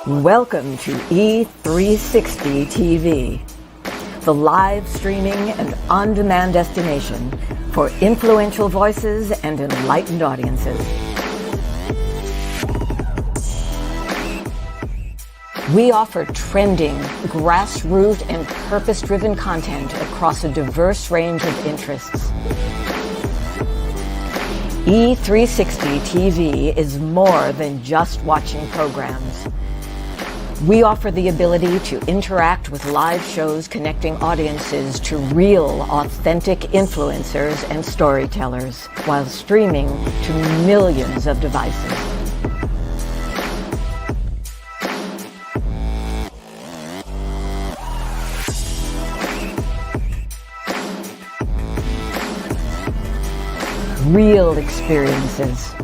Welcome to E360 TV, the live streaming and on-demand destination for influential voices and enlightened audiences. We offer trending, grassroots, and purpose-driven content across a diverse range of interests. E360 TV is more than just watching programs. We offer the ability to interact with live shows connecting audiences to real, authentic influencers and storytellers while streaming to millions of devices. Real experiences.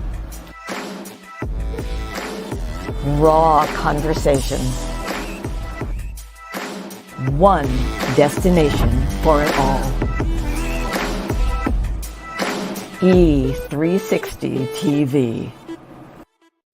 Raw conversations. One destination for it all. E360 TV.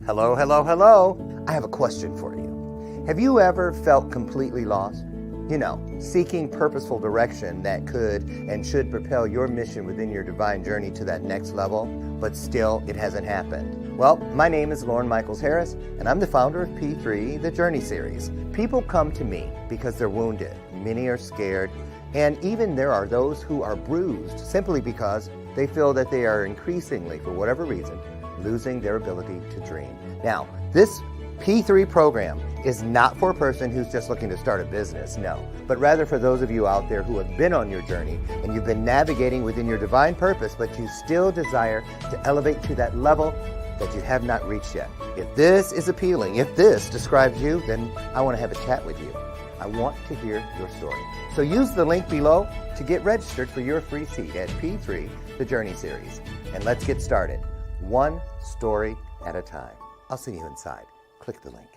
Hello, hello, hello. I have a question for you. Have you ever felt completely lost? You know, seeking purposeful direction that could and should propel your mission within your divine journey to that next level, but still it hasn't happened. Well, my name is Lauren Michaels Harris, and I'm the founder of P3, the Journey Series. People come to me because they're wounded. Many are scared, and even there are those who are bruised simply because they feel that they are increasingly, for whatever reason, losing their ability to dream. Now, this P3 program is not for a person who's just looking to start a business, no, but rather for those of you out there who have been on your journey and you've been navigating within your divine purpose, but you still desire to elevate to that level that you have not reached yet. If this is appealing, if this describes you, then I want to have a chat with you. I want to hear your story. So use the link below to get registered for your free seat at P3, the Journey Series. And let's get started, one story at a time. I'll see you inside. Click the link.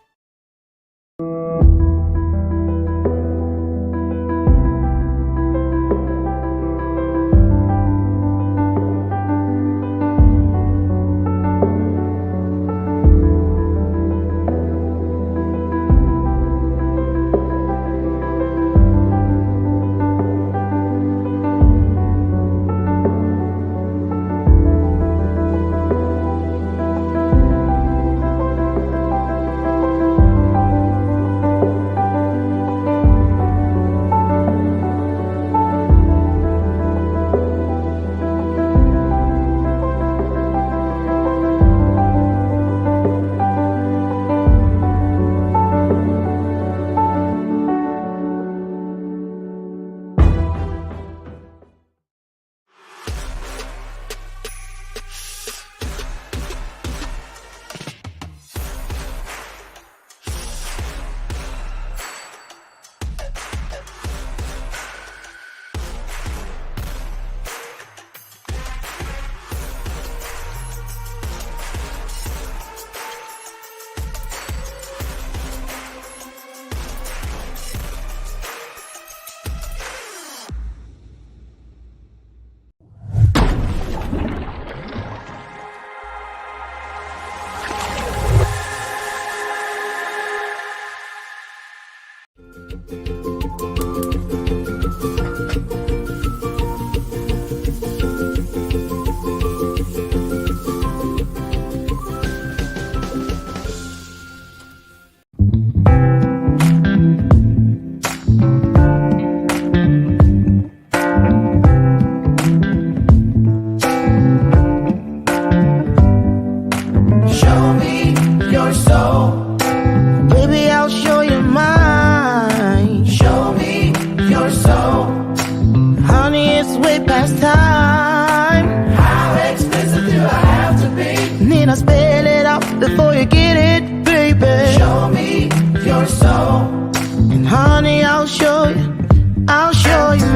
Before you get it, baby, show me your soul. And honey, I'll show you mine. I'll show you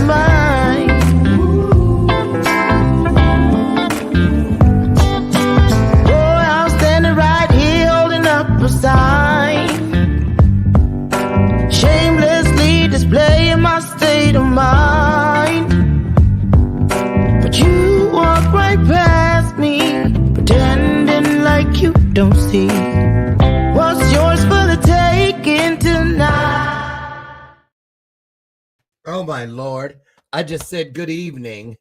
mine. Boy, I'm standing right here holding up a sign, shamelessly displaying my state of mind. But you walk right past me. Oh, my Lord. I just said good evening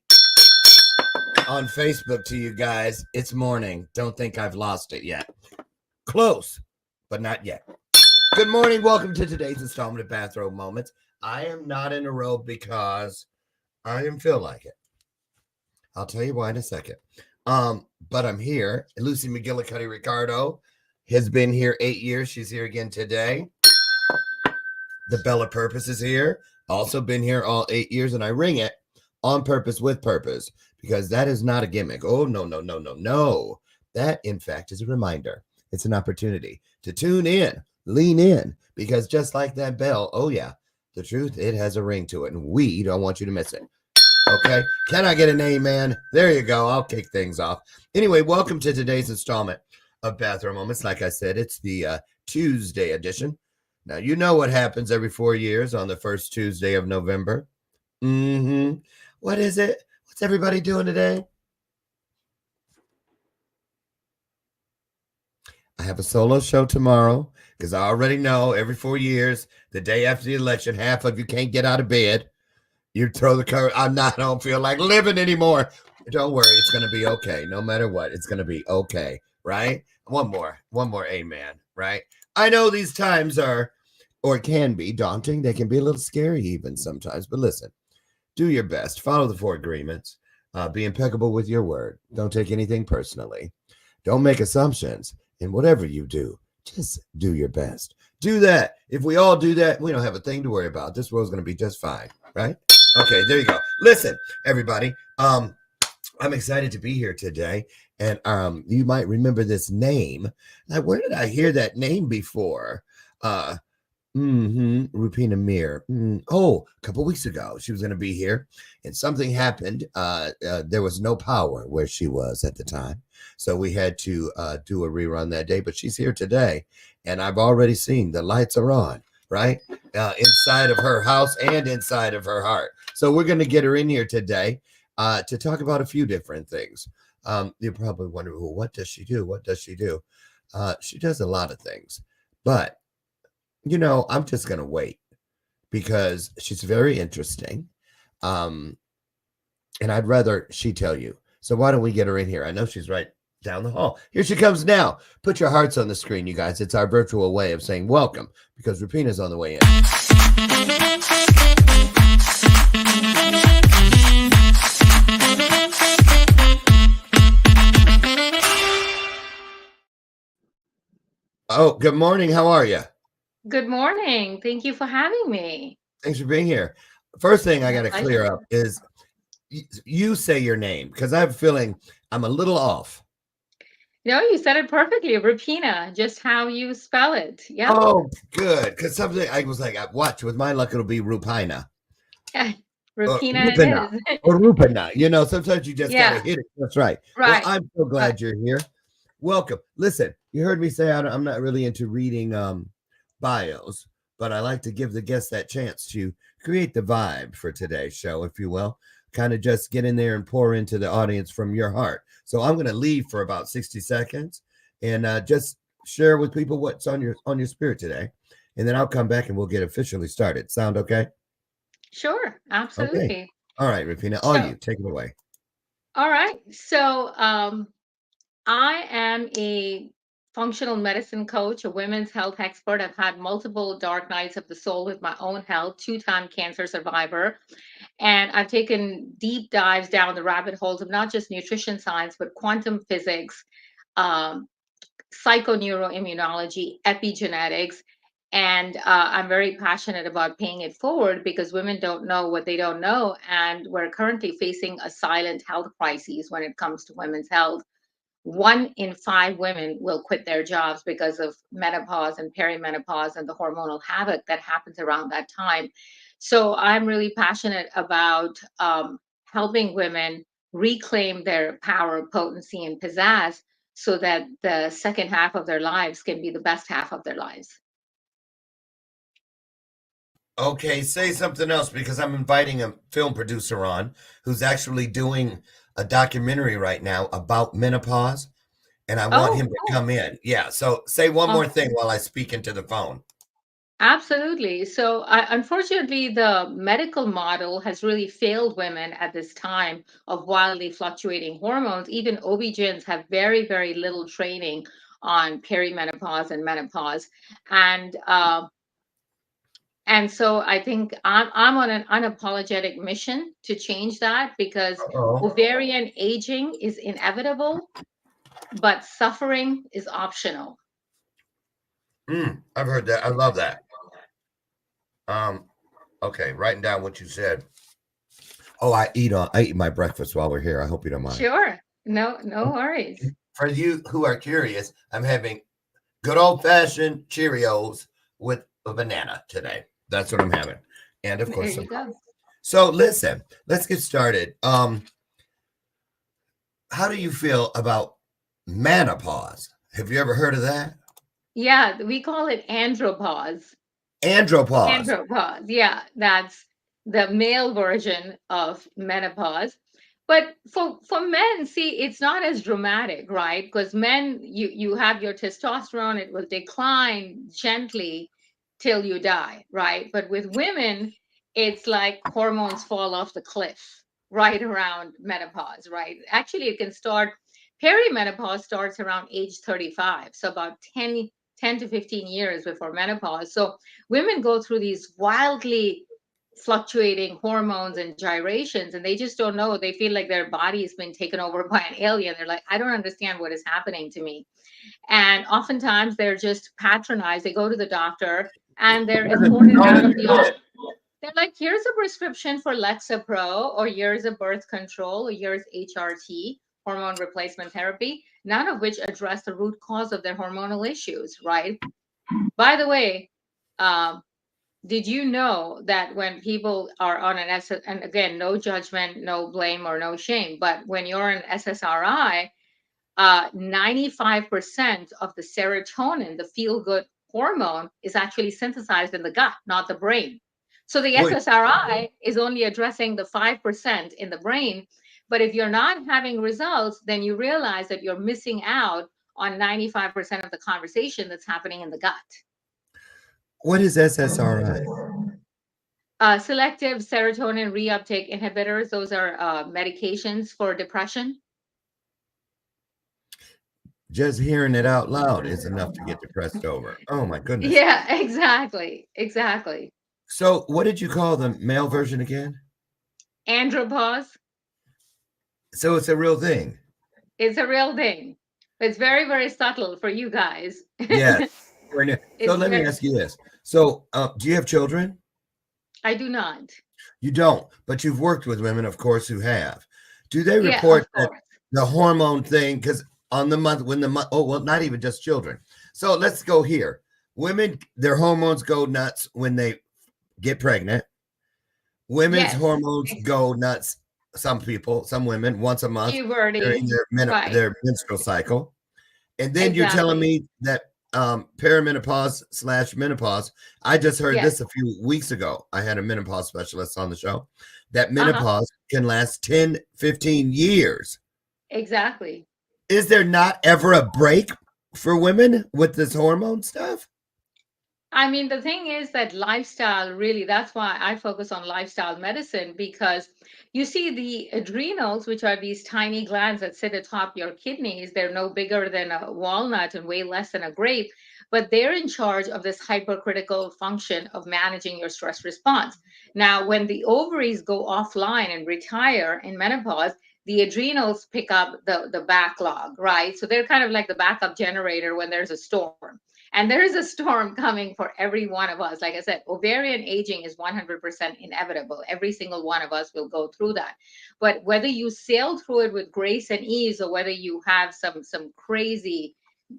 on Facebook to you guys. It's morning. Don't think I've lost it yet. Close, but not yet. Good morning. Welcome to today's installment of Bathrobe Moments. I am not in a robe because I didn't feel like it. I'll tell you why in a second. But I'm here. Lucy McGillicuddy Ricardo has been here 8 years. She's here again today. The Bella Purpose is here. Also been here all 8 years, and I ring it on purpose with purpose because that is not a gimmick. Oh, no, no, no, no, no. That, in fact, is a reminder. It's an opportunity to tune in, lean in, because just like that bell, oh, yeah, the truth, it has a ring to it, and we don't want you to miss it. Okay? Can I get an amen? There you go. I'll kick things off. Anyway, welcome to today's installment of Bathrobe Moments. Like I said, it's the Tuesday edition. Now, you know what happens every 4 years on the first Tuesday of November. What is it? What's everybody doing today? I have a solo show tomorrow because I already know every 4 years, the day after the election, half of you can't get out of bed. You throw the cover. I don't feel like living anymore. Don't worry. It's going to be okay. No matter what, it's going to be okay. Right? One more amen. Right? I know these times are, or can be daunting. They can be a little scary even sometimes. But listen, do your best. Follow the 4 agreements. Be impeccable with your word. Don't take anything personally. Don't make assumptions. And whatever you do, just do your best. Do that. If we all do that, we don't have a thing to worry about. This world's going to be just fine. Right? Okay, there you go. Listen, everybody. I'm excited to be here today. And you might remember this name. Like, where did I hear that name before? Rupina Meer. Oh, a couple weeks ago, she was going to be here, and something happened. There was no power where she was at the time, so we had to do a rerun that day. But she's here today, and I've already seen the lights are on, right? Inside of her house and inside of her heart. So we're going to get her in here today to talk about a few different things. You're probably wondering, well, what does she do? What does she do? She does a lot of things, but you know, I'm just going to wait because she's very interesting. And I'd rather she tell you. So why don't we get her in here? I know she's right down the hall. Here she comes now. Put your hearts on the screen, you guys. It's our virtual way of saying welcome because Rupina's on the way in. Oh, good morning. How are you? Good morning. Thank you for having me. Thanks for being here. First thing I got to clear up is you say your name because I have a feeling I'm a little off. No, you said it perfectly. Rupina, just how you spell it. Yeah. Oh, good. Because something I was like, watch, with my luck, it'll be Rupina. Rupina Rupina, it is. or Rupina. You know, sometimes you just got to hit it. That's right. Right. Well, I'm so glad you're here. Welcome. Listen, you heard me say I'm not really into reading bios, but I like to give the guests that chance to create the vibe for today's show, if you will. Kind of just get in there and pour into the audience from your heart. So I'm going to leave for about 60 seconds and just share with people what's on your spirit today. And then I'll come back and we'll get officially started. Sound okay? Sure. Absolutely. Okay. All right, Rupina, you take it away. All right. So I am a functional medicine coach, a women's health expert. I've had multiple dark nights of the soul with my own health, 2-time cancer survivor. And I've taken deep dives down the rabbit holes of not just nutrition science, but quantum physics, psychoneuroimmunology, epigenetics. And I'm very passionate about paying it forward because women don't know what they don't know. And we're currently facing a silent health crisis when it comes to women's health. 1 in 5 women will quit their jobs because of menopause and perimenopause and the hormonal havoc that happens around that time. So I'm really passionate about helping women reclaim their power, potency, and pizzazz so that the second half of their lives can be the best half of their lives. Okay, say something else because I'm inviting a film producer on who's actually doing a documentary right now about menopause, and I want him to come in. Yeah, so say one more thing while I speak into the phone. Absolutely. So, unfortunately, the medical model has really failed women at this time of wildly fluctuating hormones. Even OB-GYNs have very, very little training on perimenopause and menopause. And and so I think I'm on an unapologetic mission to change that, because Oh, ovarian aging is inevitable, but suffering is optional. I've heard that. I love that. Um, okay, writing down what you said. Oh, I eat my breakfast while we're here. I hope you don't mind. Sure. No, no worries. For you who are curious, I'm having good old fashioned Cheerios with a banana today. That's what I'm having. And of There course you some go. coffee. So listen, let's get started. How do you feel about menopause? Have you ever heard of that? Yeah, we call it andropause. Andropause. Andropause. Yeah, that's the male version of menopause. But for men, see, it's not as dramatic, right? Because men, you have your testosterone, it will decline gently till you die, right? But with women, it's like hormones fall off the cliff right around menopause, right? Actually, it can start, perimenopause starts around age 35, so about 10 to 15 years before menopause. So women go through these wildly fluctuating hormones and gyrations, and they just don't know. They feel like their body has been taken over by an alien. They're like, I don't understand what is happening to me. And oftentimes they're just patronized. They go to the doctor and they're escorted out of the office. They're like, here's a prescription for Lexapro, or here's a birth control, or here's HRT, hormone replacement therapy, none of which address the root cause of their hormonal issues, right? By the way, um, did you know that when people are on an and again, no judgment, no blame, or no shame, but when you're an SSRI, 95% of the serotonin, the feel good hormone, is actually synthesized in the gut, not the brain. So the Wait, SSRI is only addressing the 5% in the brain. But if you're not having results, then you realize that you're missing out on 95% of the conversation that's happening in the gut. what is SSRI? Selective serotonin reuptake inhibitors, those are medications for depression. Just hearing it out loud is enough to get depressed over. Oh my goodness. Yeah, exactly. Exactly. So what did you call the male version again? Andropause So it's a real thing. is a real thing. It's very, very subtle for you guys. Yes. So It's let me very, ask you this. So do you have children? I do not. You don't, but you've worked with women, of course, who have. Do they Yeah, report of that course. the hormone thing? Because on the month, when the month, oh, well, not even just children. So let's go here. Women, their hormones go nuts when they get pregnant. Women's Yes. hormones go nuts. Some people, some women, once a month during Puberty. Right. their menstrual cycle. And then you're telling Exactly. me that perimenopause / menopause. I just heard Yes. this a few weeks ago. I had a menopause specialist on the show that Uh-huh. menopause can last 10, 15 years. Exactly. Is there not ever a break for women with this hormone stuff? I mean, the thing is that lifestyle really, that's why I focus on lifestyle medicine, because you see the adrenals, which are these tiny glands that sit atop your kidneys, they're no bigger than a walnut and way less than a grape, but they're in charge of this hypercritical function of managing your stress response. Now, when the ovaries go offline and retire in menopause, the adrenals pick up the backlog, right? So they're kind of like the backup generator when there's a storm. And there is a storm coming for every one of us. Like I said, ovarian aging is 100% inevitable. Every single one of us will go through that. But whether you sail through it with grace and ease, or whether you have some crazy,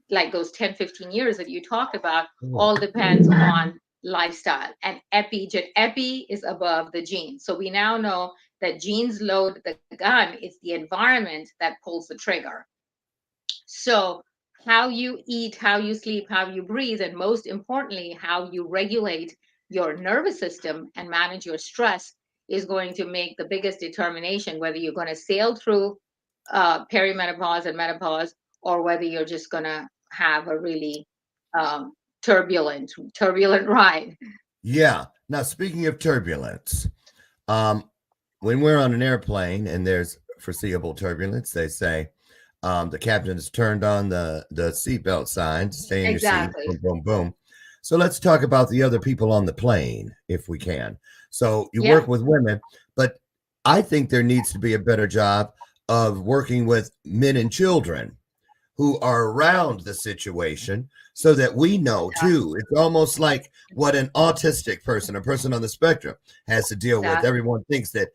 like those 10, 15 years that you talked about, Oh, all depends on lifestyle. And epi is above the genes. So we now know that genes load the gun. It's the environment that pulls the trigger. So, how you eat, how you sleep, how you breathe, and most importantly, how you regulate your nervous system and manage your stress is going to make the biggest determination whether you're going to sail through perimenopause and menopause, or whether you're just going to have a really turbulent ride. Yeah. Now, speaking of turbulence, um, when we're on an airplane and there's foreseeable turbulence, they say the captain has turned on the seatbelt sign to stay in your seat. Boom, Exactly. boom, boom. So let's talk about the other people on the plane, if we can. So you Yeah. work with women, but I think there needs to be a better job of working with men and children who are around the situation so that we know too. It's almost like what an autistic person, a person on the spectrum, has to deal with. Exactly. Everyone thinks that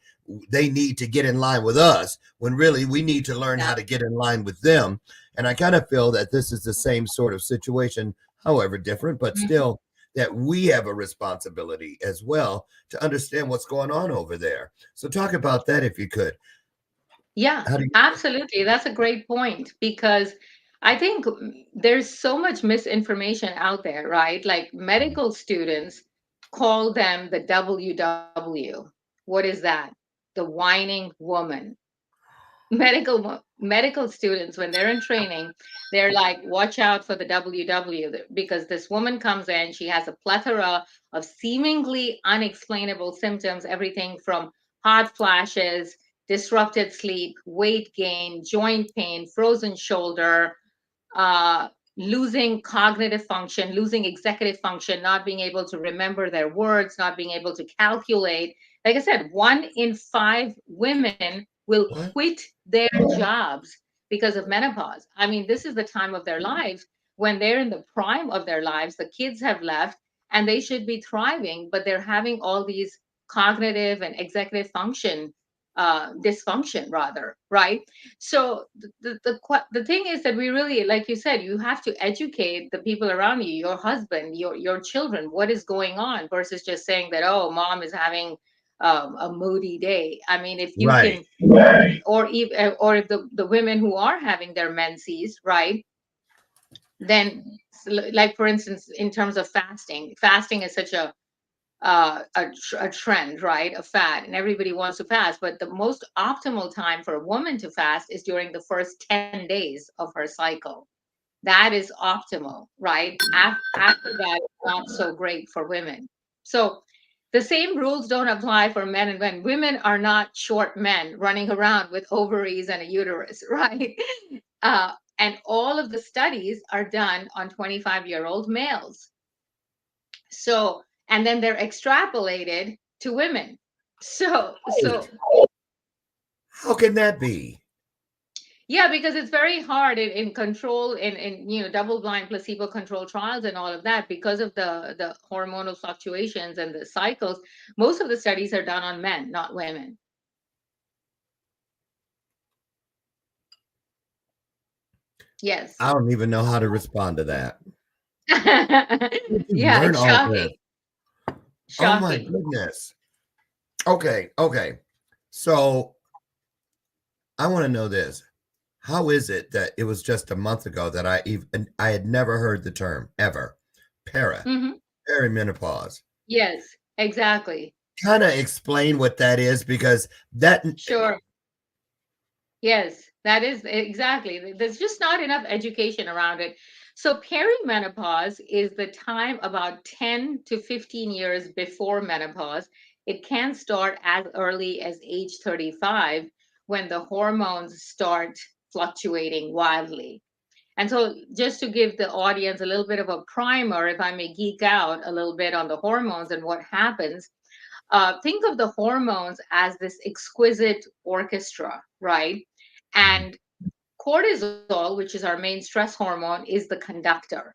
they need to get in line with us when really we need to learn how to Exactly. get in line with them. And I kind of feel that this is the same sort of situation, however different, but Mhm. still that we have a responsibility as well to understand what's going on over there. So talk about that if you could. Yeah, How do you absolutely. That's a great point because I think there's so much misinformation out there, right? Like medical students call them the WW. What is that? The whining woman. Medical students, when they're in training, they're like, watch out for the WW because this woman comes in, she has a plethora of seemingly unexplainable symptoms, everything from hot flashes, disrupted sleep, weight gain, joint pain, frozen shoulder, uh, losing cognitive function, losing executive function, not being able to remember their words, not being able to calculate. Like I said, 1 in 5 women will what? quit their jobs because of menopause. I mean, this is the time of their lives when they're in the prime of their lives. The kids have left and they should be thriving, but they're having all these cognitive and executive function dysfunction, rather, right? So the thing is that we really, like you said, you have to educate the people around you, your husband, your children, what is going on versus just saying that, oh, mom is having a moody day. I mean, if you Right. can, or if the women who are having their menses, right, then like for instance, in terms of fasting is such a trend, right? A fad, and everybody wants to fast. But the most optimal time for a woman to fast is during the first 10 days of her cycle. That is optimal, right? After that, it's not so great for women. So the same rules don't apply for men and women. Women are not short men running around with ovaries and a uterus, right? And all of the studies are done on 25-year-old males. So, and then they're extrapolated to women. So How can that be? yeah, because it's very hard in control in double blind placebo control trials and all of that because of the hormonal fluctuations and the cycles. Most of the studies are done on men, not women. Yes. I don't even know how to respond to that. Where'd you Yeah, learn it's all this? shocking. Oh my Shocking. goodness. Okay, okay. So I want to know this. How is it that it was just a month ago that I had never heard the term ever? Para, Hmm. perimenopause. Yes, exactly. Kind of explain what that is because that Sure. Yes, that is exactly. There's just not enough education around it. So perimenopause is the time about 10 to 15 years before menopause. It can start as early as age 35 when the hormones start fluctuating wildly. And so just to give the audience a little bit of a primer, if I may geek out a little bit on the hormones and what happens, think of the hormones as this exquisite orchestra, right? And cortisol, which is our main stress hormone, is the conductor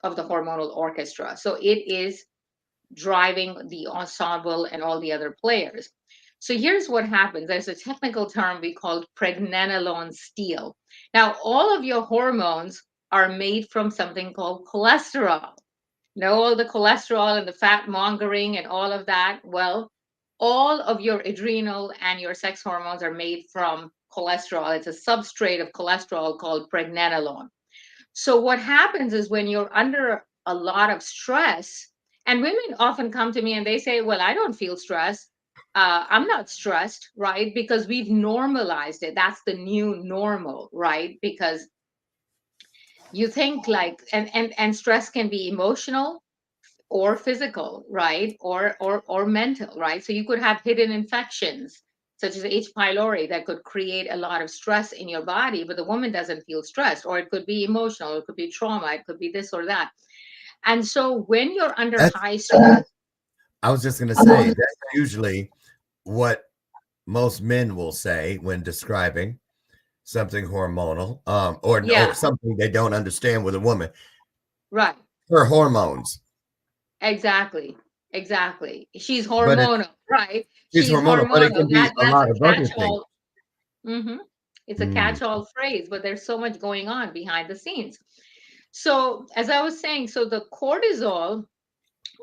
of the hormonal orchestra. So it is driving the ensemble and all the other players. So here's what happens. There's a technical term we call pregnenolone steal. Now, all of your hormones are made from something called cholesterol. All the cholesterol and the fat mongering and all of that. Well, all of your adrenal and your sex hormones are made from cholesterol. It's a substrate of cholesterol called pregnenolone. So what happens is when you're under a lot of stress, and women often come to me and they say, well, I don't feel stress. I'm not stressed, right? Because we've normalized it. That's the new normal, right? Because You think like, and stress can be emotional or physical, right? Or mental, right? So you could have hidden infections such as H. pylori that could create a lot of stress in your body, but the woman doesn't feel stressed. Or it could be emotional, it could be trauma, it could be this or that. And so when you're under That's, high stress, I was just going to say, that's usually what most men will say when describing something hormonal, or yeah, something they don't understand with a woman. right. Her hormones, Exactly. Exactly. She's but it's hormonal, right? she's She's hormonal, but it hormonal. can be a That's lot a of other things. catch-all. Hmm. It's a Mm. catch-all phrase, but there's so much going on behind the scenes. So, as I was saying, so the cortisol,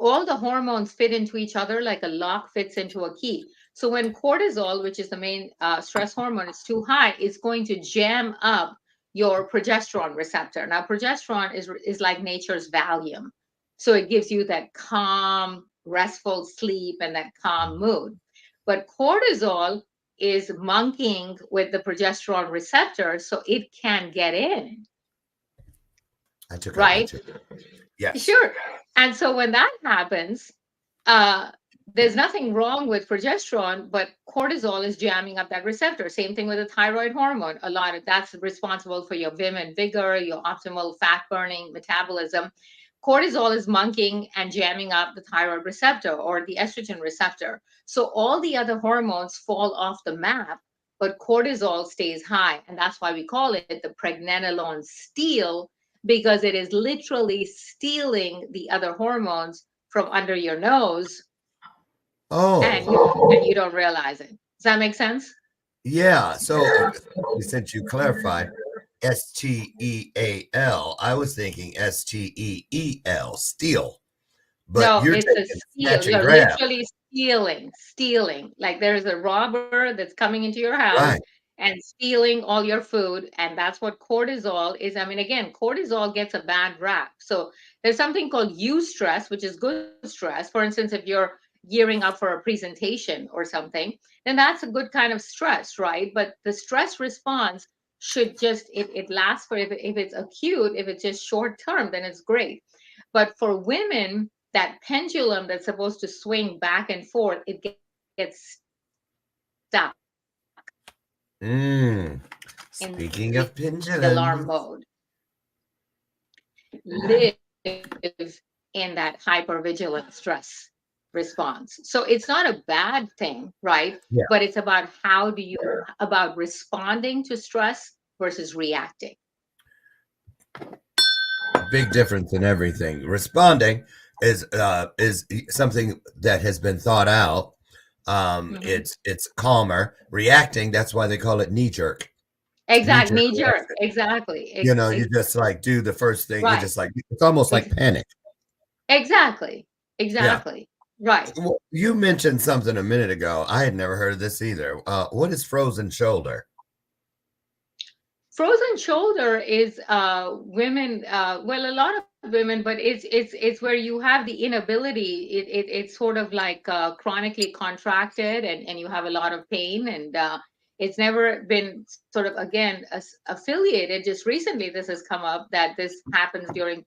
all the hormones fit into each other like a lock fits into a key. So when cortisol, which is the main stress hormone, is too high, it's going to jam up your progesterone receptor. Now, progesterone is like nature's Valium. So it gives you that calm, restful sleep and that calm mood. But cortisol is monkeying with the progesterone receptor so it can get in, I took out my right? tip. Yes. Sure. And so when that happens, uh, there's nothing wrong with progesterone, but cortisol is jamming up that receptor. Same thing with the thyroid hormone. A lot of that's responsible for your vim and vigor, your optimal fat burning metabolism. Cortisol is monkeying and jamming up the thyroid receptor or the estrogen receptor. So all the other hormones fall off the map, but cortisol stays high. And that's why we call it the pregnenolone steal, because it is literally stealing the other hormones from under your nose, and Oh, you don't realize it. Does that make sense? yeah. So since you clarified STEAL, I was thinking STEEL, steal, but No, you're it's a taking steal. snatch and You're grab. literally stealing. Like there's a robber that's coming into your house Right. and stealing all your food. And that's what cortisol is. I mean, again, cortisol gets a bad rap. So there's something called eustress, which is good stress. For instance, if you're gearing up for a presentation or something, then that's a good kind of stress, right? But the stress response should just, it lasts for, if it's acute, if it's just short term, then it's great. But for women, that pendulum that's supposed to swing back and forth, it gets stuck Mm. in Speaking the of alarm pendulums. mode, live in that hypervigilant stress response. So it's not a bad thing, right? Yeah. But it's about how do you, about responding to stress versus reacting. Big difference in everything. Responding is something that has been thought out. Mhm. It's calmer. Reacting, that's why they call it knee jerk. Knee Exact jerk knee jerk. reaction. Exactly. You just like do the first thing. You Right. just like it's almost like Ex- panic. exactly. Yeah. Exactly. Right. Well, you mentioned something a minute ago. I had never heard of this either. What is frozen shoulder? Frozen shoulder is women, well, a lot of women, but it's where you have the inability. It's sort of like chronically contracted, and you have a lot of pain, and it's never been sort of again affiliated. Just recently, this has come up that this happens during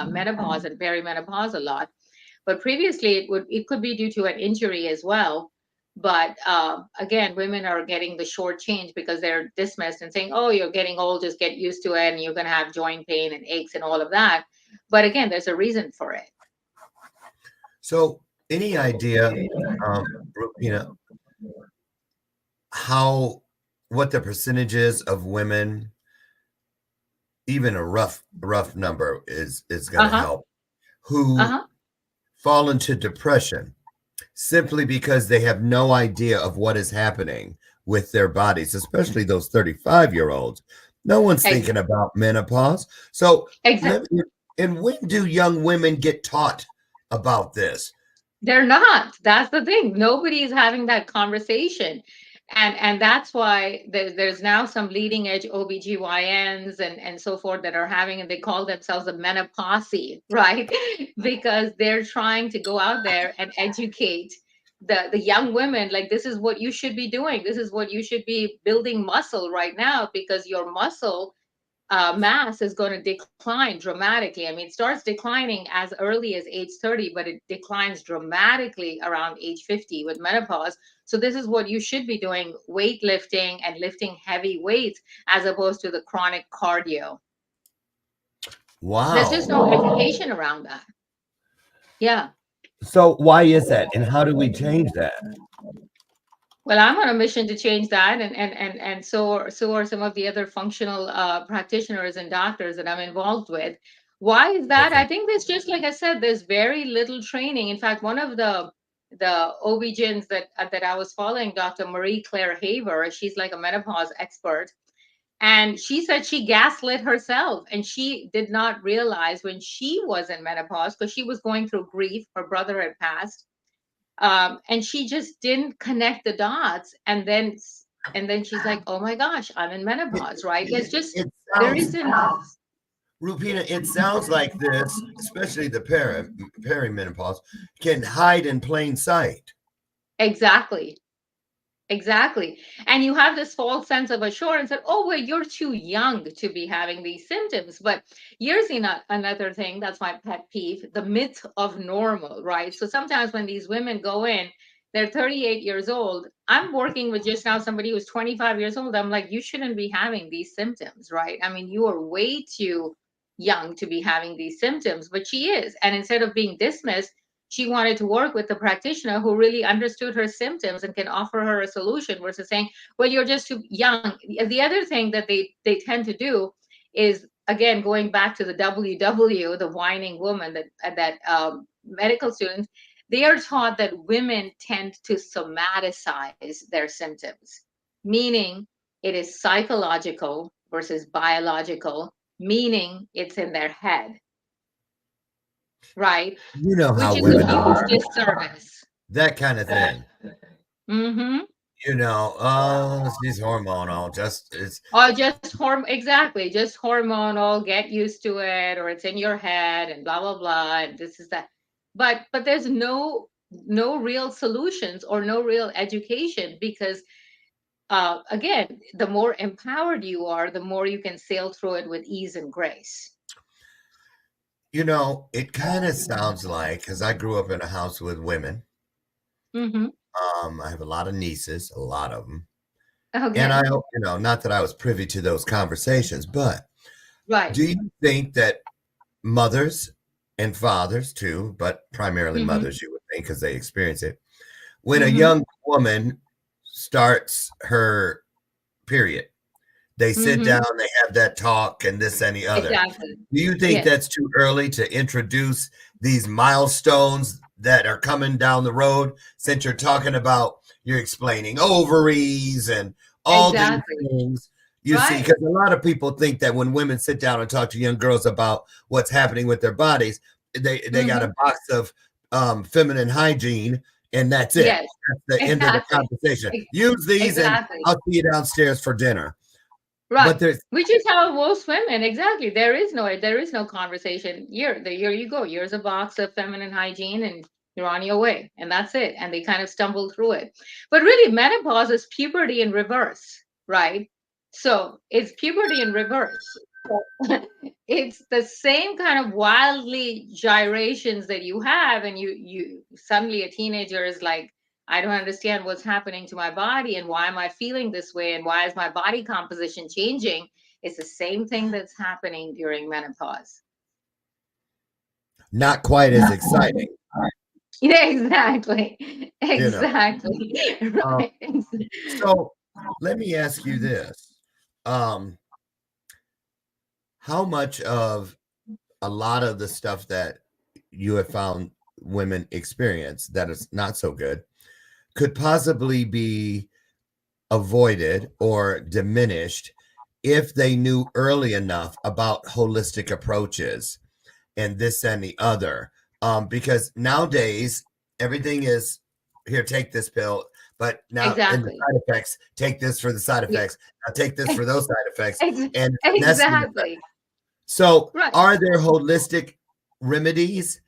menopause and perimenopause a lot. But previously, it could be due to an injury as well. But again, women are getting the short change because they're dismissed and saying, "Oh, you're getting old, just get used to it, and you're going to have joint pain and aches and all of that." But again, there's a reason for it. So, any idea, Rupina, how what the percentage is of women, even a rough number is going Uh to huh. help, Uh who huh. fall into depression simply because they have no idea of what is happening with their bodies, especially those 35-year-olds. No one's thinking Exactly. about menopause. So, Exactly. let me, and when do young women get taught about this? They're not. That's the thing. Nobody's having that conversation. And that's why there's now some leading edge OBGYNs and so forth that are having, and they call themselves a menopause, right? Because they're trying to go out there and educate the young women, like this is what you should be doing. This is what you should be building muscle right now, because your muscle mass is going to decline dramatically. I mean, it starts declining as early as age 30, but it declines dramatically around age 50 with menopause. So this is what you should be doing: weightlifting and lifting heavy weights as opposed to the chronic cardio. There's just no Wow. education around that. Yeah. So why is that? And how do we change that? Well, I'm on a mission to change that, and so are some of the other functional practitioners and doctors that I'm involved with. Why is that? Okay. I think there's just, like I said, there's very little training. In fact, one of the OB-GYNs that I was following, Dr. Marie Claire Haver, she's like a menopause expert, and she said she gaslit herself, and she did not realize when she was in menopause because she was going through grief. Her brother had passed, and she just didn't connect the dots, and then she's like, oh my gosh, I'm in It, menopause, right? There's just, it there sounds, isn't. Rupina, it sounds like this, especially the perimenopause, can hide in plain sight. Exactly. Exactly. And you have this false sense of assurance that, oh, well, you're too young to be having these symptoms. But here's another thing that's my pet peeve: the myth of normal, right? So sometimes when these women go in, they're 38 years old. I'm working with just now somebody who's 25 years old. I'm like, you shouldn't be having these symptoms, right? I mean, you are way too young to be having these symptoms, but she is. And instead of being dismissed, she wanted to work with the practitioner who really understood her symptoms and can offer her a solution versus saying, well, you're just too young. The other thing that they tend to do is, again, going back to the WW, the whining woman, that medical students, they are taught that women tend to somaticize their symptoms, meaning it is psychological versus biological, meaning it's in their head, right? You know how Which is a women huge are, disservice. that kind of thing. Mm-hmm. Oh, she's hormonal. Just it's Or just exactly, just hormonal, get used to it, or it's in your head and blah blah blah, and this is that. But there's no real solutions or no real education, because again, the more empowered you are, the more you can sail through it with ease and grace. it kind of sounds like, because I grew up in a house with women. Mm-hmm. I have a lot of nieces, a lot of them. And I Okay. hope, not that I was privy to those conversations, but Right. do you think that mothers and fathers too, but primarily Mm-hmm. mothers, you would think, because they experience it, when a Mm-hmm. young woman starts her period, they sit Mm-hmm. down, they have that talk and this and the other. Exactly. Do you think Yes. that's too early to introduce these milestones that are coming down the road, since you're explaining ovaries and all these Exactly. things? You see, Right. because a lot of people think that when women sit down and talk to young girls about what's happening with their bodies, they got Mm-hmm. a box of feminine hygiene, and that's it. Yes. That's the end of the Exactly. conversation. Ex- Use these, and Exactly. I'll see you downstairs for dinner. Right. But there's Which is how most women, exactly. There is no conversation. Here you go. Here's a box of feminine hygiene, and you're on your way. And that's it. And they kind of stumble through it. But really, menopause is puberty in reverse, right? So it's puberty in reverse. It's the same kind of wildly gyrations that you have, and you suddenly, a teenager is like, I don't understand what's happening to my body, and why am I feeling this way, and why is my body composition changing. It's the same thing that's happening during menopause. not quite as exciting, Yeah, exactly. you know. Exactly. Um, Right. so let me ask you this. Um, how much of a lot of the stuff that you have found women experience that is not so good could possibly be avoided or diminished if they knew early enough about holistic approaches and this and the other? Because nowadays everything is, here, take this pill, but now in the Exactly. side effects, take this for the side Yeah. effects. Now take this for those side effects, and nesting effect. Exactly. So, Right. are there holistic remedies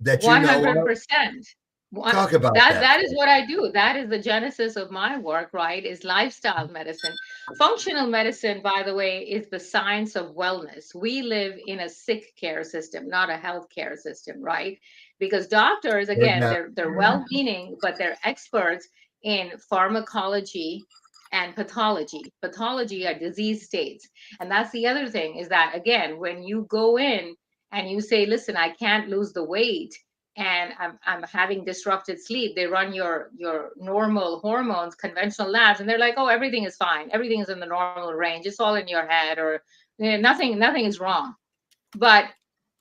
that you know of? 100%. Talk about that. That is what I do. That is the genesis of my work, right? Is lifestyle medicine. Functional medicine, by the way, is the science of wellness. We live in a sick care system, not a health care system, right? Because doctors, Heard again, that. they're well-meaning, but they're experts in pharmacology and pathology. Pathology are disease states. And that's the other thing is that, again, when you go in and you say, listen, I can't lose the weight, and I'm having disrupted sleep, they run your normal hormones, conventional labs, and they're like, oh, everything is fine, everything is in the normal range, it's all in your head, or nothing is wrong. But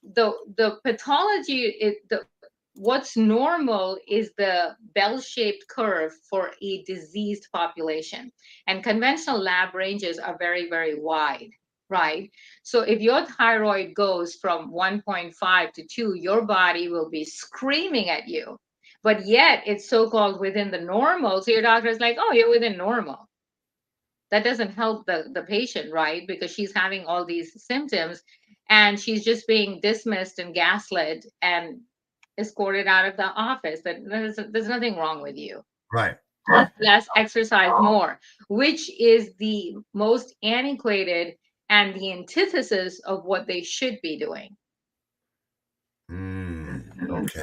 the pathology is the what's normal is the bell-shaped curve for a diseased population, and conventional lab ranges are very, very wide, right? So if your thyroid goes from 1.5 to 2, your body will be screaming at you, but yet it's so-called within the normal, so your doctor is like, oh, you're within normal. That doesn't help the patient, right? Because she's having all these symptoms and she's just being dismissed and gaslit and escorted out of the office. That there's nothing wrong with you. Right. Eat less, exercise more, which is the most antiquated and the antithesis of what they should be doing. Okay.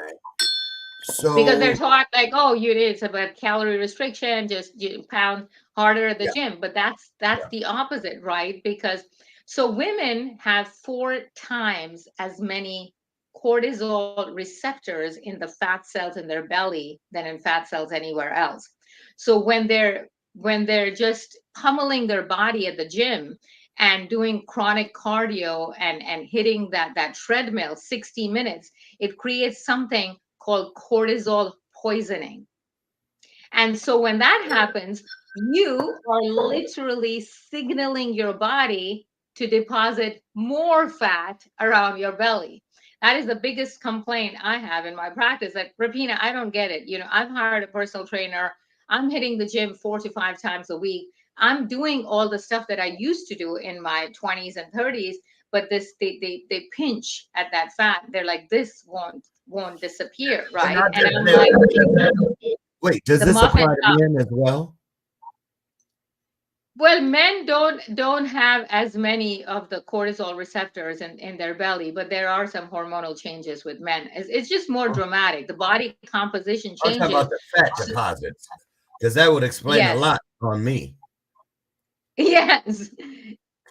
Because they're So taught like, oh, it's about calorie restriction, just you pound harder at the yeah, gym. But that's yeah. the opposite, right? Because so women have 4 times as many cortisol receptors in the fat cells in their belly than in fat cells anywhere else. So when they're just pummeling their body at the gym and doing chronic cardio and hitting that treadmill 60 minutes, it creates something called cortisol poisoning. And so when that happens, you are literally signaling your body to deposit more fat around your belly. That is the biggest complaint I have in my practice. Like, Rapina, I don't get it. I've hired a personal trainer. I'm hitting the gym 4 to 5 times a week. I'm doing all the stuff that I used to do in my 20s and 30s, but they pinch at that fat. They're like, this won't disappear, And right? not And just I'm them. like, Wait, does the this muffin apply to top. men as well? Well, men don't have as many of the cortisol receptors in their belly, but there are some hormonal changes with men. It's just more Oh, dramatic. The body composition I'm talking about changes. the fat deposits because that would explain a Yes, lot on me. yes.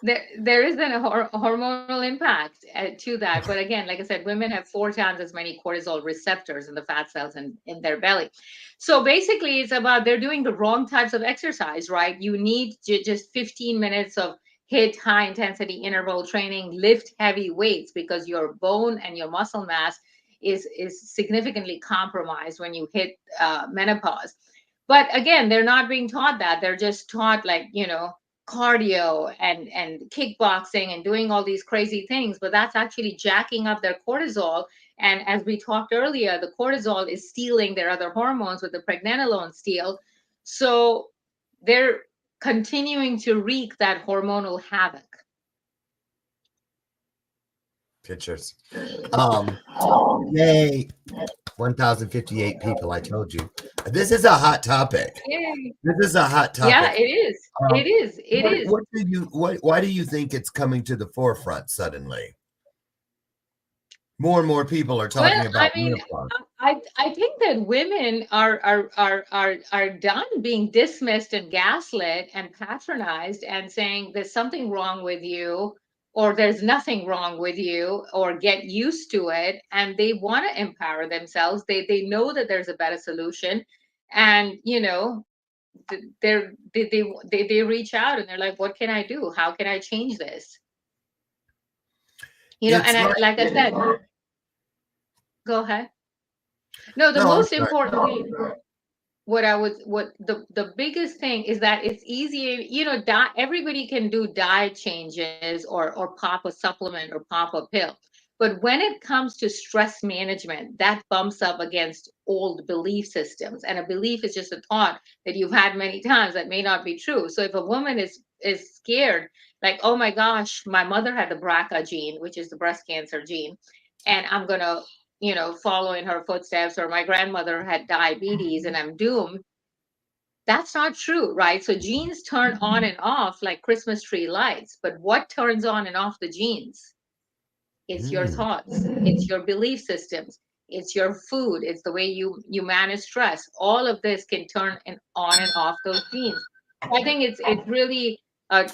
There is a hormonal impact to that. But again, like I said, women have 4 times as many cortisol receptors in the fat cells in their belly. So basically, it's about they're doing the wrong types of exercise, right? You need just 15 minutes of hit high intensity interval training, lift heavy weights because your bone and your muscle mass is significantly compromised when you hit menopause. But again, they're not being taught that. They're just taught like, cardio and kickboxing and doing all these crazy things, but that's actually jacking up their cortisol. And as we talked earlier, the cortisol is stealing their other hormones with the pregnenolone steal. So they're continuing to wreak that hormonal havoc. Pictures. Um, yay. 1,058 people. I told you. This is a hot topic. Yay. This is a hot Yeah, topic. it is. It Um, is. It is. why do you think it's coming to the forefront suddenly? More and more people are Well, talking I about mean, menopause. I think that women are done being dismissed and gaslit and patronized and saying there's something wrong with you, or there's nothing wrong with you, or get used to it, and they want to empower themselves. They know that there's a better solution, and they reach out and they're like, what can I do? How can I change this? It's And like, like I said, go ahead. No, the no, I'm most sorry. important thing, what the biggest thing is that it's easier, everybody can do diet changes or pop a supplement or pop a pill. But when it comes to stress management, that bumps up against old belief systems. And a belief is just a thought that you've had many times that may not be true. So if a woman is scared, like, oh my gosh, my mother had the BRCA gene, which is the breast cancer gene, and I'm gonna follow in her footsteps, or my grandmother had diabetes and I'm doomed. That's not true, right? So genes turn on and off like Christmas tree lights. But what turns on and off the genes? It's your Mm. thoughts, it's your belief systems, it's your food, it's the way you manage stress. All of this can turn on and off those genes. So I think it's really a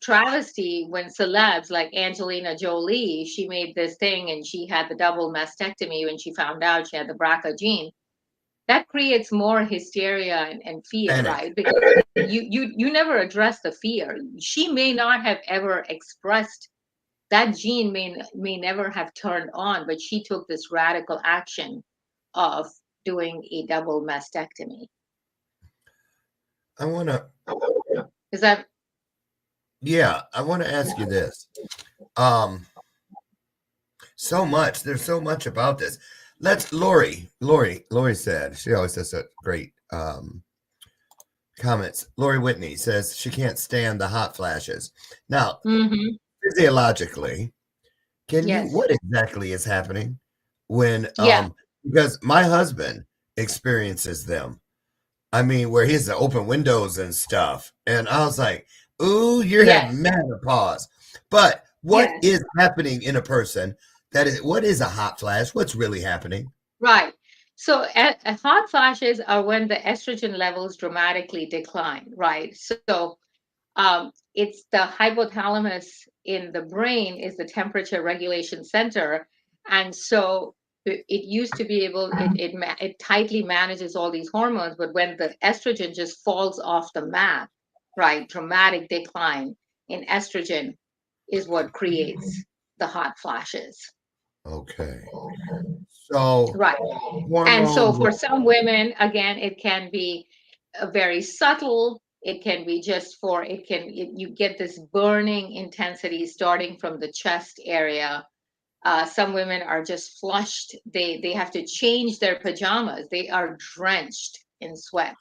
travesty when celebs like Angelina Jolie, she made this thing and she had the double mastectomy when she found out she had the BRCA gene. That creates more hysteria and fear, Panic. right? Because you never address the fear. She may not have ever expressed, that gene may never have turned on, but she took this radical action of doing a double mastectomy. I want to, Is that yeah, I want to ask you this. Um, there's so much about this. Lori said, she always says a great comments. Lori Whitney says she can't stand the hot flashes. Now, mm-hmm. physiologically, Yes. what exactly is happening when, Yeah. because my husband experiences them. I mean, where he has to open windows and stuff. And I was like, ooh, you're having Yes. menopause. But what Yes. is happening in a person what is a hot flash? What's really happening? Right. So hot flashes are when the estrogen levels dramatically decline, right? So it's the hypothalamus in the brain is the temperature regulation center, and so it used to be able, it tightly manages all these hormones, but when the estrogen just falls off the map, right, dramatic decline in estrogen is what creates the hot flashes. Okay. So Right. And so hormones. for some women, again, it can be very subtle. It can be just for, you get this burning intensity starting from the chest area. Some women are just flushed. They have to change their pajamas. They are drenched in sweat.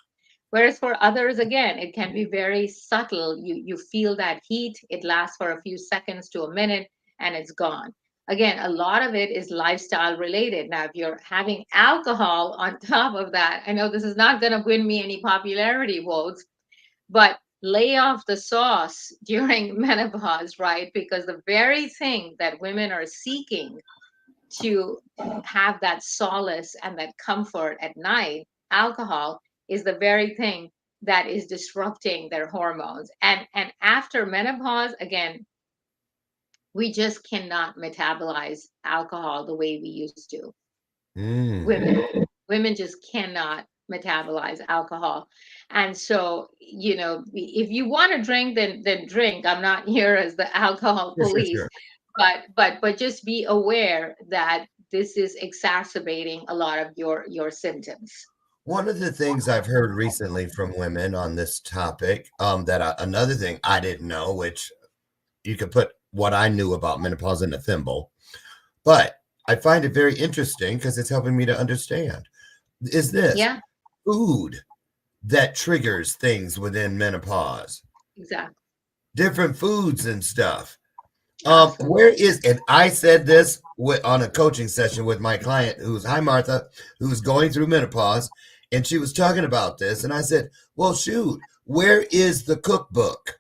Whereas for others, again, it can be very subtle. You feel that heat. It lasts for a few seconds to a minute and it's gone. Again, a lot of it is lifestyle related. Now, if you're having alcohol on top of that, I know this is not going to win me any popularity votes, but lay off the sauce during menopause, right? Because the very thing that women are seeking to have that solace and that comfort at night, alcohol is the very thing that is disrupting their hormones. And after menopause, again, we just cannot metabolize alcohol the way we used to. Mm. Women just cannot metabolize alcohol. And so, if you want to drink, then drink. I'm not here as the alcohol Sure, sure, police, sure. but just be aware that this is exacerbating a lot of your symptoms. One of the things I've heard recently from women on this topic, another thing I didn't know, which you could put what I knew about menopause in a thimble, but I find it very interesting because it's helping me to understand. Is this Yeah, food that triggers things within menopause? exactly. Different foods and stuff. Absolutely. Where is, and I said this on a coaching session with my client hi Martha, who's going through menopause, and she was talking about this, and I said, well, shoot, where is the cookbook?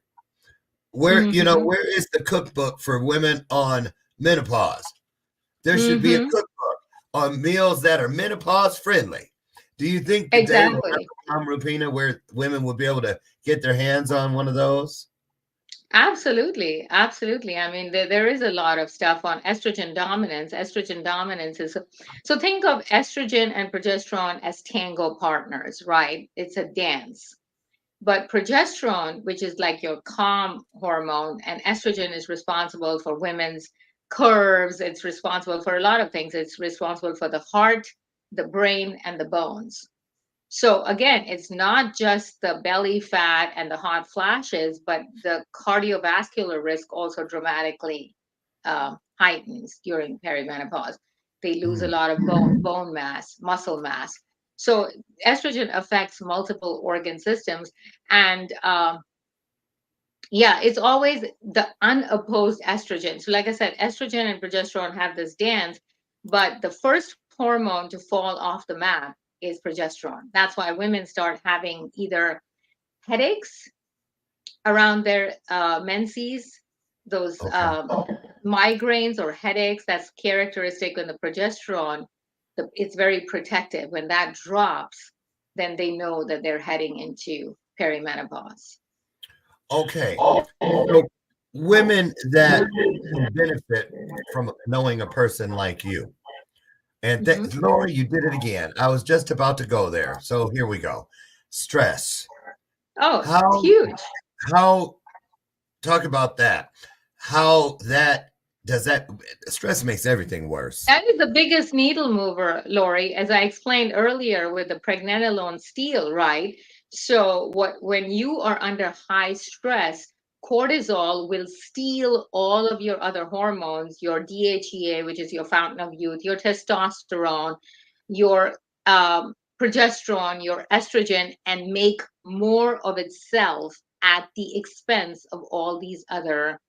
Hmm. Where is the cookbook for women on menopause? There should be a Hmm. cookbook on meals that are menopause friendly. Do you think the day will ever Exactly. come, Rupina, where women will be able to get their hands on one of those? Absolutely. Absolutely. I mean, there is a lot of stuff on estrogen dominance. Estrogen dominance is, so think of estrogen and progesterone as tango partners, right? It's a dance. But progesterone, which is like your calm hormone, and estrogen is responsible for women's curves. It's responsible for a lot of things. It's responsible for the heart, the brain, and the bones. So again, it's not just the belly fat and the hot flashes, but the cardiovascular risk also dramatically heightens during perimenopause. They lose a Mm. lot of bone mass, muscle mass. So estrogen affects multiple organ systems, and yeah, it's always the unopposed estrogen. So like I said, estrogen and progesterone have this dance, but the first hormone to fall off the map is progesterone. That's why women start having either headaches around their menses, those Okay. migraines or headaches. That's characteristic in the progesterone. It's very protective. When that drops, then they know that they're heading into perimenopause. Okay. So women that can benefit from knowing a person like you. And Mhm. Laura, you did it again. I was just about to go there. So here we go. Stress. Oh, it's How huge. how talk about that. How that does that stress makes everything worse. That is the biggest needle mover, Lori, as I explained earlier with the pregnenolone steal, right? So when you are under high stress, cortisol will steal all of your other hormones, your DHEA, which is your fountain of youth, your testosterone, your progesterone, your estrogen, and make more of itself at the expense of all these other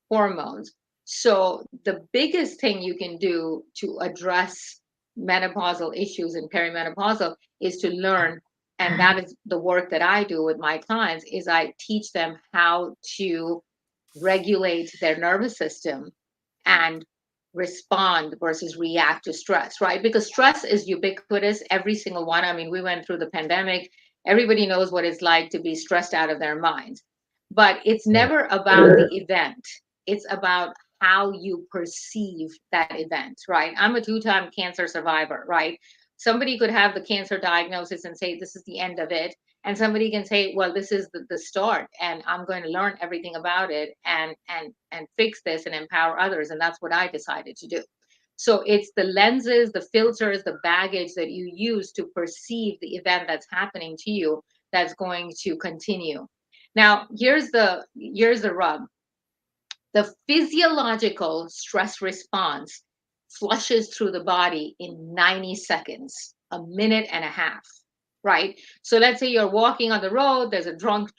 hormones. So the biggest thing you can do to address menopausal issues and perimenopausal is to learn, and that is the work that I do with my clients, is I teach them how to regulate their nervous system and respond versus react to stress, right? Because stress is ubiquitous, every single one. I mean, we went through the pandemic. Everybody knows what it's like to be stressed out of their minds. But it's never about the event. It's about how you perceive that event, right? I'm a two-time cancer survivor, right? Somebody could have the cancer diagnosis and say, this is the end of it. And somebody can say, well, this is the start, and I'm going to learn everything about it and fix this and empower others. And that's what I decided to do. So it's the lenses, the filters, the baggage that you use to perceive the event that's happening to you that's going to continue. Now, here's the rub. The physiological stress response flushes through the body in 90 seconds, a minute and a half, right? So let's say you're walking on the road, there's a drunk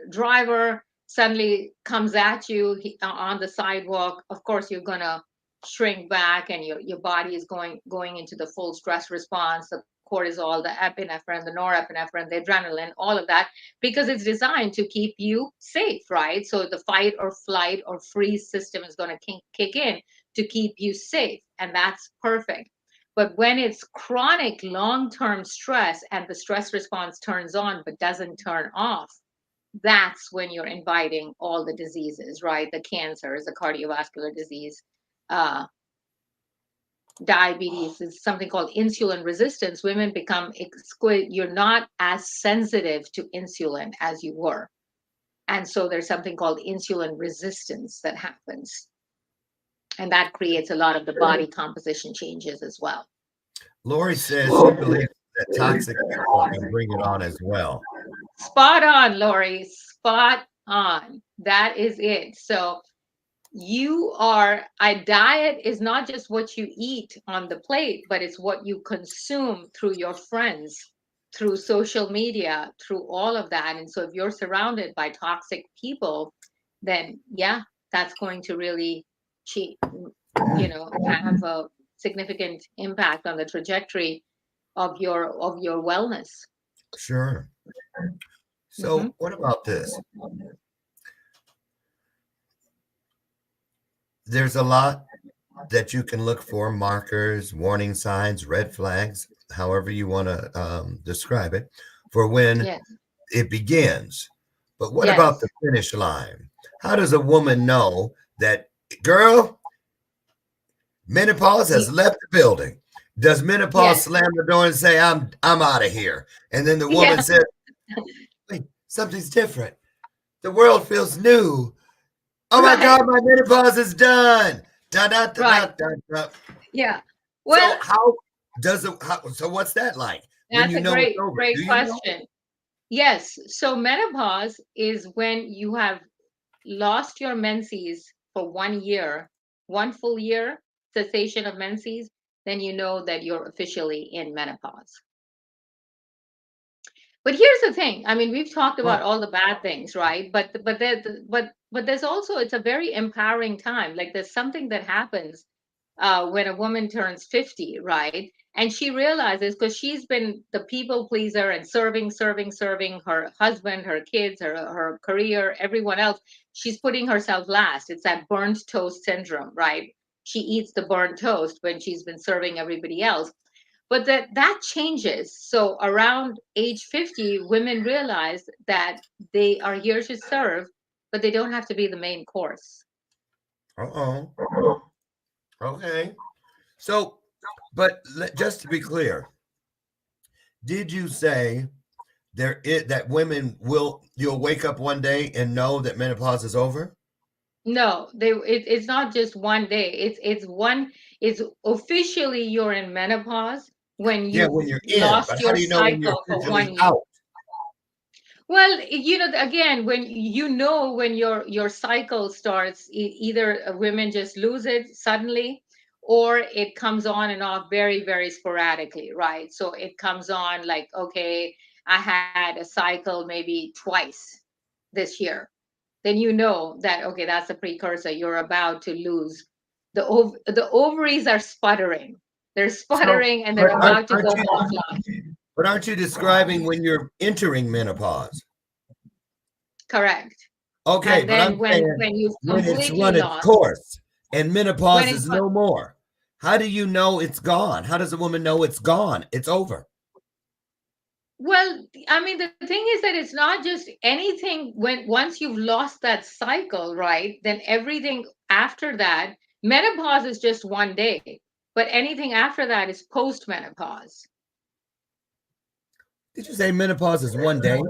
driver suddenly comes at you on the sidewalk. Of course, you're gonna shrink back, and your body is going into the full stress response, the cortisol, the epinephrine, the norepinephrine, the adrenaline, all of that, because it's designed to keep you safe, right? So the fight or flight or freeze system is going to kick in to keep you safe, and that's perfect. But when it's chronic long-term stress and the stress response turns on but doesn't turn off, that's when you're inviting all the diseases, right? The cancers, the cardiovascular disease, uh, diabetes, is something called insulin resistance. Women become exquisite. You're not as sensitive to insulin as you were. And so there's something called insulin resistance that happens. And that creates a lot of the body composition changes as well. Lori says she believes that toxic people can bring it on as well. Spot on, Lori. Spot on. That is it. So a diet is not just what you eat on the plate, but it's what you consume through your friends, through social media, through all of that. And so if you're surrounded by toxic people, then yeah, that's going to really have a significant impact on the trajectory of your wellness. Sure. Mm-hmm. So what about this? There's a lot that you can look for, markers, warning signs, red flags, however you want to describe it, for when Yes. it begins. But what Yes. about the finish line? How does a woman know that, girl, menopause has left the building? Does menopause Yes. slam the door and say, I'm out of here? And then the woman Yeah. says, wait, something's different. The world feels new. Oh my Right. God, my menopause is done. Da, da, da, Right. da, da, da. Yeah. So Well, how does it? So what's that like when that's you a know it's great, over? great Do you know? question. Yes. So menopause is when you have lost your menses for 1 year, one full year cessation of menses, then you know that you're officially in menopause. But here's the thing. I mean, we've talked about What? all the bad things, right? But there's also, it's a very empowering time. Like there's something that happens when a woman turns 50, right? And she realizes, because she's been the people pleaser and serving her husband, her kids, her career, everyone else. She's putting herself last. It's that burnt toast syndrome, right? She eats the burnt toast when she's been serving everybody else. But that changes. So around age 50, women realize that they are here to serve, but they don't have to be the main course. Uh-oh. Okay. So, but just to be clear, did you say that women you'll wake up one day and know that menopause is over? No, it's not just one day. It's officially you're in menopause when Yeah, you've when you're in, lost but how your do you know when you're cycle for officially 1 year. out? Well, again, when when your cycle starts, either women just lose it suddenly, or it comes on and off very, very sporadically, right? So it comes on like, okay, I had a cycle maybe twice this year. Then you know that, okay, that's a precursor. You're about to lose. The ovaries are sputtering. They're So, sputtering and but they're about to go offline. aren't you describing when you're entering menopause? Correct. Okay, And but I'm then when saying you've when it's completely run its lost, course and when menopause it's is no more. How do you know it's gone? How does a woman know it's gone? It's over. well, I mean, the thing is that it's not just anything. When once you've lost that cycle, right, then everything after that, menopause is just 1 day, but anything after that is post menopause. Did you say menopause is one day?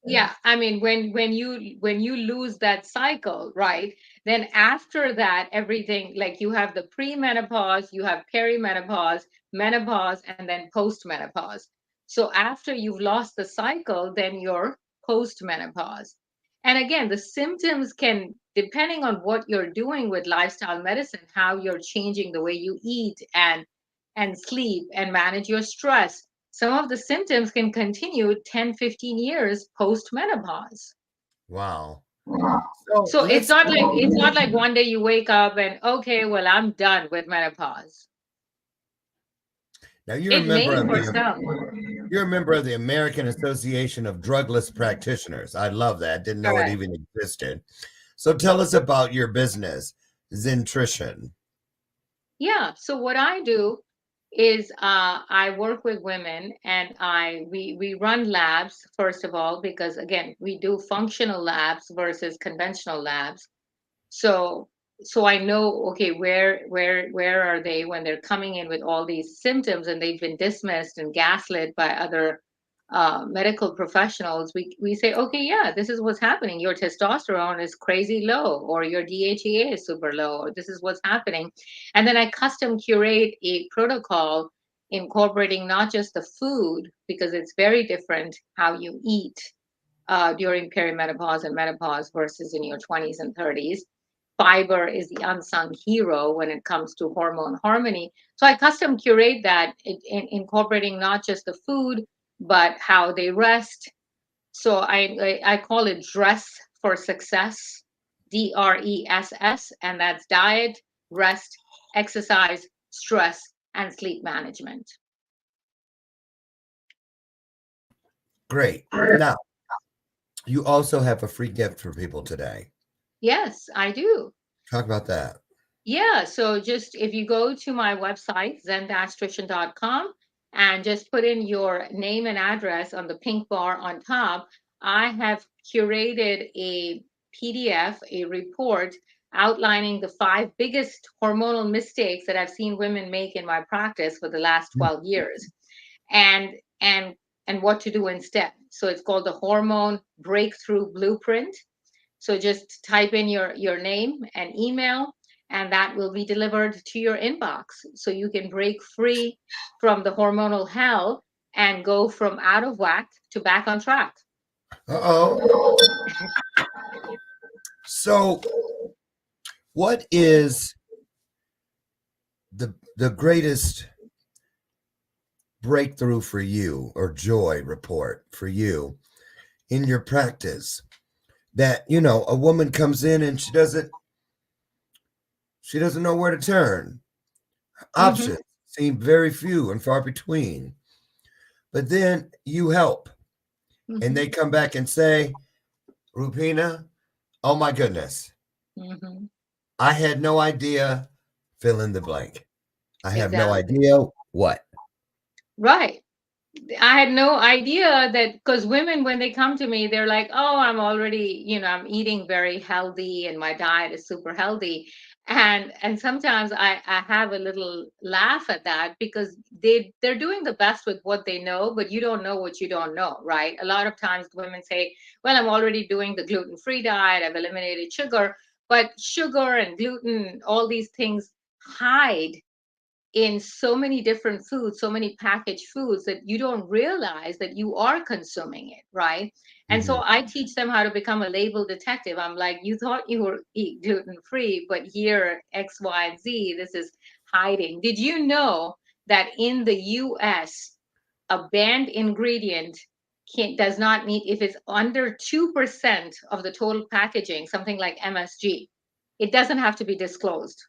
Yeah, I mean, when you lose that cycle, right, then after that, everything, like, you have the premenopause, you have perimenopause, menopause, and then postmenopause. So after you've lost the cycle, then you're postmenopause. And again, the symptoms can, depending on what you're doing with lifestyle medicine, how you're changing the way you eat and sleep and manage your stress, some of the symptoms can continue 10, 15 years post menopause. Wow. So So let's it's not like one day you wake up and, okay, well, I'm done with menopause. now It may for some. you're a member of the American Association of Drugless Practitioners. I love that. Didn't know it Correct. even existed. So tell us about your business, Zentrition. Yeah. So what I do is, I work with women, and we run labs, first of all, because again, we do functional labs versus conventional labs. So I know, okay, where are they when they're coming in with all these symptoms and they've been dismissed and gaslit by other medical professionals. We say, okay, yeah, this is what's happening. Your testosterone is crazy low, or your DHEA is super low, or this is what's happening. And then I custom curate a protocol incorporating not just the food, because it's very different how you eat during perimenopause and menopause versus in your 20s and 30s. Fiber is the unsung hero when it comes to hormone harmony. So I custom curate that, incorporating not just the food, but how they rest. So I call it Dress for Success, DRESS, and that's diet, rest, exercise, stress, and sleep management. Great. Now, you also have a free gift for people today. Yes, I do. Talk about that. Yeah, so just if you go to my website, zen-nutrition.com, and just put in your name and address on the pink bar on top, I have curated a PDF, a report outlining the 5 biggest hormonal mistakes that I've seen women make in my practice for the last 12 years, and and and what to do instead. So it's called the Hormone Breakthrough Blueprint. So just type in your name and email, and that will be delivered to your inbox. So you can break free from the hormonal hell and go from out of whack to back on track. Uh-oh. So, what is the greatest breakthrough for you or joy report for you in your practice that a woman comes in and she doesn't know where to turn? Mhm. Options. seem very few and far between. But then you help, and they come back and say, Rupina, oh my goodness, I had no idea, fill in the blank. I have no Exactly. idea what. Right. I had no idea that, because women, when they come to me, they're like, oh, I'm already, I'm eating very healthy and my diet is super healthy. And sometimes I have a little laugh at that, because they're doing the best with what they know, but you don't know what you don't know, right? A lot of times women say, well, I'm already doing the gluten-free diet, I've eliminated sugar, but sugar and gluten, all these things hide in so many different foods, so many packaged foods, that you don't realize that you are consuming it, right? And so I teach them how to become a label detective. I'm like, you thought you were eat gluten free, but here X, Y, and Z, this is hiding. Did you know that in the US, a banned ingredient does not need, if it's under 2% of the total packaging, something like MSG, it doesn't have to be disclosed.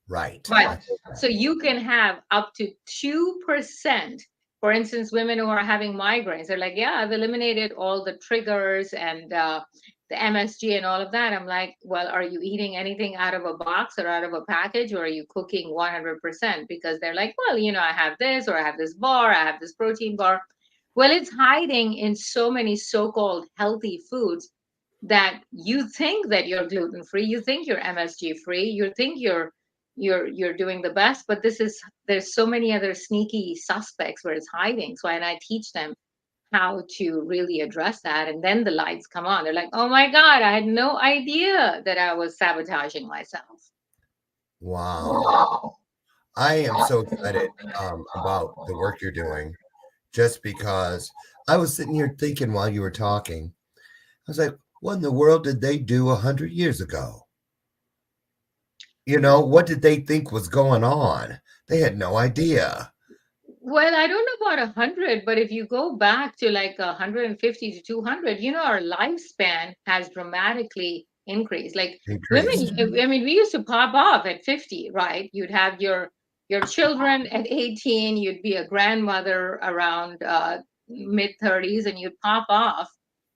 Right. Right. So you can have up to 2%. For instance, women who are having migraines, they're like, yeah, I've eliminated all the triggers and the MSG and all of that. I'm like, well, are you eating anything out of a box or out of a package, or are you cooking 100%? Because they're like, well, I have this, or I have this bar, I have this protein bar. Well, it's hiding in so many so-called healthy foods that you think that you're gluten free, you think you're MSG free, you think you're doing the best, but there's so many other sneaky suspects where it's hiding. So, and I teach them how to really address that, and then the lights come on. They're like, oh my god, I had no idea that I was sabotaging myself. Wow. I am so excited about the work you're doing, just because I was sitting here thinking while you were talking. I was like, what in the world did they do 100 years ago? What did they think was going on? They had no idea. Well, I don't know about 100, but if you go back to like 150 to 200, our lifespan has dramatically increased. Like women, Increased. I mean, we used to pop off at 50, right? You'd have your children at 18, you'd be a grandmother around mid 30s, and you'd pop off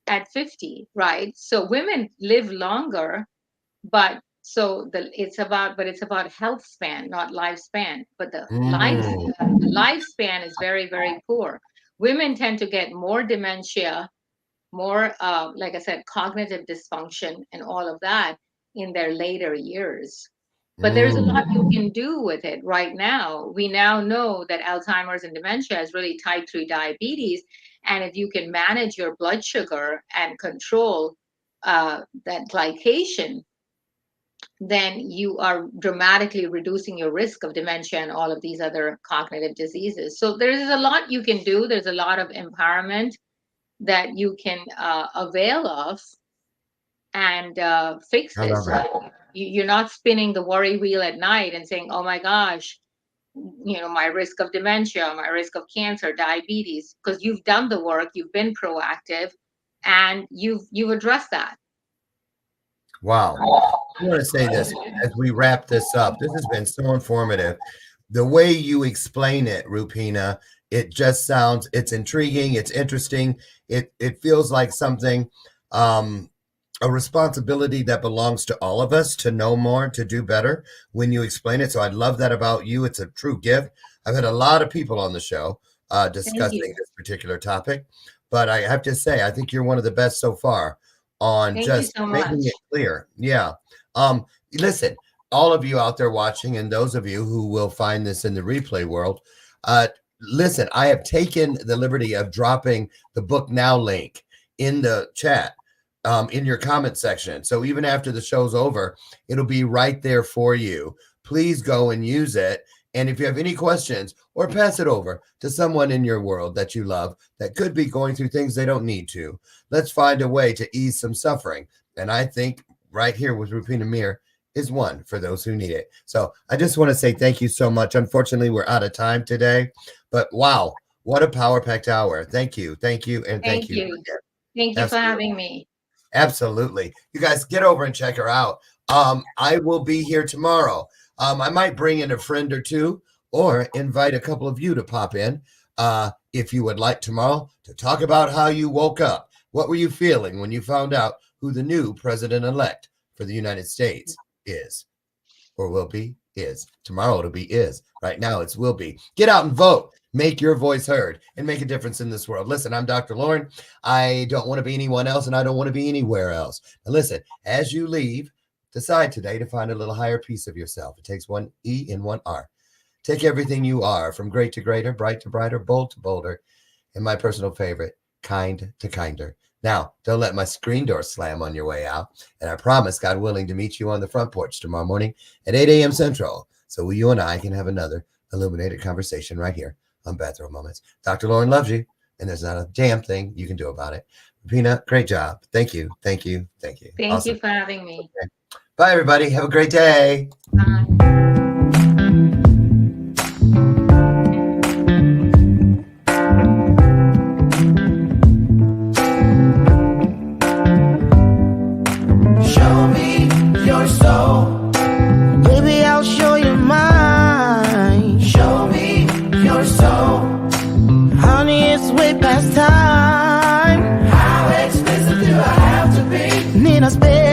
at 50, right? So women live longer, but it's about health span, not lifespan. But Mm. the lifespan is very, very poor. Women tend to get more dementia, more like I said, cognitive dysfunction and all of that in their later years. But there's a Mm. lot you can do with it right now. We now know that Alzheimer's and dementia is really type 3 diabetes. And if you can manage your blood sugar and control that glycation, then you are dramatically reducing your risk of dementia and all of these other cognitive diseases. So there's a lot you can do. There's a lot of empowerment that you can avail of, and fix I love this. it. You're not spinning the worry wheel at night and saying, oh my gosh, my risk of dementia, my risk of cancer, diabetes, because you've done the work, you've been proactive, and you've addressed that. Wow. I want to say this as we wrap this up. This has been so informative. The way you explain it, Rupina, it just sounds, it's intriguing, it's interesting. It feels like something, a responsibility that belongs to all of us to know more, to do better when you explain it. So I love that about you. It's a true gift. I've had a lot of people on the show Thank discussing you. this particular topic, but I have to say, I think you're one of the best so far on Thank you just so making much. it clear. Yeah. Listen, all of you out there watching, and those of you who will find this in the replay world, listen, I have taken the liberty of dropping the book now link in the chat, in your comment section. So even after the show's over, it'll be right there for you. Please go and use it. And if you have any questions, or pass it over to someone in your world that you love that could be going through things they don't need to. Let's find a way to ease some suffering. And I think right here with Rupina Meer is one for those who need it. So I just want to say thank you so much. Unfortunately, we're out of time today, but wow, what a power-packed hour. Thank you, and thank Thank you. you. Thank you for Absolutely. having me. Absolutely. You guys get over and check her out. I will be here tomorrow. I might bring in a friend or two, or invite a couple of you to pop in if you would like tomorrow to talk about how you woke up. What were you feeling when you found out who the new president-elect for the United States is, or will be, is. Tomorrow it'll be is. Right now it's will be. Get out and vote. Make your voice heard and make a difference in this world. Listen, I'm Dr. Lauren. I don't want to be anyone else, and I don't want to be anywhere else. And listen, as you leave, decide today to find a little higher piece of yourself. It takes one E and one R. Take everything you are, from great to greater, bright to brighter, bold to bolder, and my personal favorite, kind to kinder. Now, don't let my screen door slam on your way out. And I promise, God willing, to meet you on the front porch tomorrow morning at 8 a.m. Central, so you and I can have another illuminated conversation right here on Bathrobe Moments. Dr. Lauren loves you, and there's not a damn thing you can do about it. Rupina, great job. Thank you. Thank you. Thank you. Thank you for having me. Okay. Bye, everybody. Have a great day. Bye. Show me your soul. Baby, I'll show you mine. Show me your soul. Honey, it's way past time. How expensive do I have to be? Need a space.